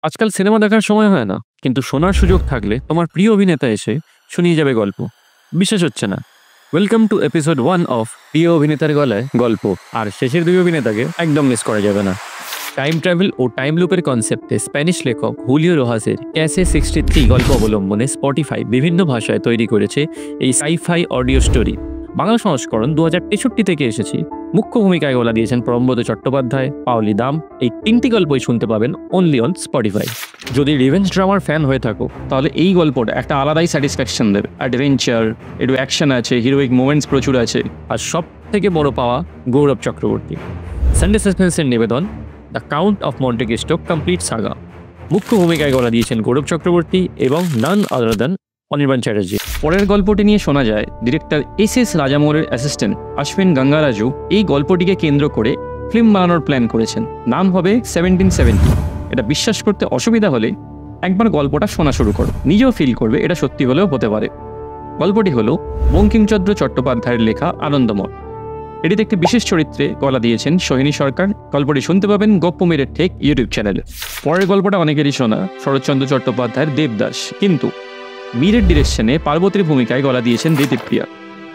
আজকাল সিনেমা দেখার সময় হয় না, কিন্তু শোনার সুযোগ থাকলে তোমার প্রিয় অভিনেতা এসে শুনিয়ে যাবে গল্প। বিশ্বাস হচ্ছে না? ওয়েলকাম টু এপিসোড 1 অফ প্রিয় অভিনেতার গলায় গল্প। আর শেষের দুই অভিনেতাকে একদম মিস করা যাবে না। টাইম ট্রাভেল ও টাইম লুপের কনসেপ্টে স্প্যানিশ লেখক হুলিও রোহাসের ক্যাসে 63 গল্প অবলম্বনে স্পটিফাই বিভিন্ন ভাষায় তৈরি করেছে এই সাই-ফাই অডিও স্টোরি। বাংলা সংস্করণ 2063 থেকে এসেছে। মুখ্য ভূমিকায় গলা দিয়েছেন প্রমব্রত চট্টোপাধ্যায়, পাওলি দাম। এই তিনটি গল্পই শুনতে পাবেন অনলি অন স্পটিফাই। যদি রিভেঞ্জ ড্রামার ফ্যান হয়ে থাকো, তাহলে এই গল্পটা একটা আলাদাই স্যাটিসফ্যাকশন দেবে। অ্যাডভেঞ্চার, একটু অ্যাকশন আছে, হিরোইক মোমেন্টস প্রচুর আছে, আর সব থেকে বড় পাওয়া গৌরব চক্রবর্তী। সানডে সাসপেন্সের নিবেদন the count of Monte Christo complete Saga. মুখ্য ভূমিকায় গলা দিয়েছেন গৌরব চক্রবর্তী এবং নান আদার দ্যান অনির্বাণ চ্যাটার্জি। পরের গল্পটি নিয়ে শোনা যায় ডিরেক্টর এস রাজামৌলের অ্যাসিস্ট্যান্ট অশ্বিন গঙ্গারাজু এই গল্পটিকে কেন্দ্র করে ফিল্ম বানানোর প্ল্যান করেছেন। নাম হবে 1770। এটা বিশ্বাস করতে অসুবিধা হলে একবার গল্পটা শোনা শুরু করো, নিজেও ফিল করবে এটা সত্যি হলেও হতে পারে। গল্পটি হলো বঙ্কিমচন্দ্র চট্টোপাধ্যায়ের লেখা আনন্দমঠ। এটিতে একটি বিশেষ চরিত্রে গলা দিয়েছেন সোহিনী সরকার। গল্পটি শুনতে পাবেন গপ্প মেরের ঠেক ইউটিউব চ্যানেলে। পরের গল্পটা অনেকেরই শোনা শরৎচন্দ্র চট্টোপাধ্যায়ের দেবদাস, কিন্তু মীরের ডিরেকশনে পার্বতীর ভূমিকায় গলা দিয়েছেন দিতিপ্রিয়া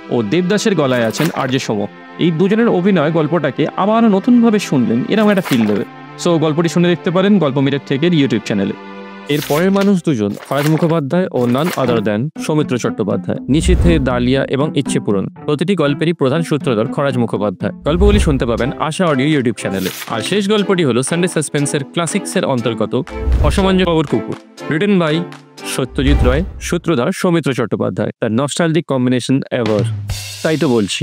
ও দেবদাসের গলায় আছেন আরজে সোম। এই দুজনের অভিনয় গল্পটাকে আবার নতুনভাবে শুনলেন এরকম একটা ফিল দেবে। সো গল্পটি শুনে দেখতে পারেন গল্প মেরের ঠেকের ইউটিউব চ্যানেলে। এর পরের মানুষ দুজন ফরাজ মুখোপাধ্যায় ও none other than Soumitra Chattopadhyay. Nishithe, Dalia এবং ইচ্ছে পূরণ প্রতিটি গল্পেরই প্রধান সূত্রধর ফরাজ মুখোপাধ্যায়। গল্পগুলি শুনতে পাবেন আশা অডিও ইউটিউব চ্যানেলে। আর শেষ গল্পটি হলো সানডে সাসপেন্সের ক্লাসিক্সের অন্তর্গত অসামান্য বাবুর কুকুর, রিটেন বাই সত্যজিৎ রায়, সূত্রধার Soumitra Chattopadhyay. The nostalgic combination ever. তাই তো বলছি।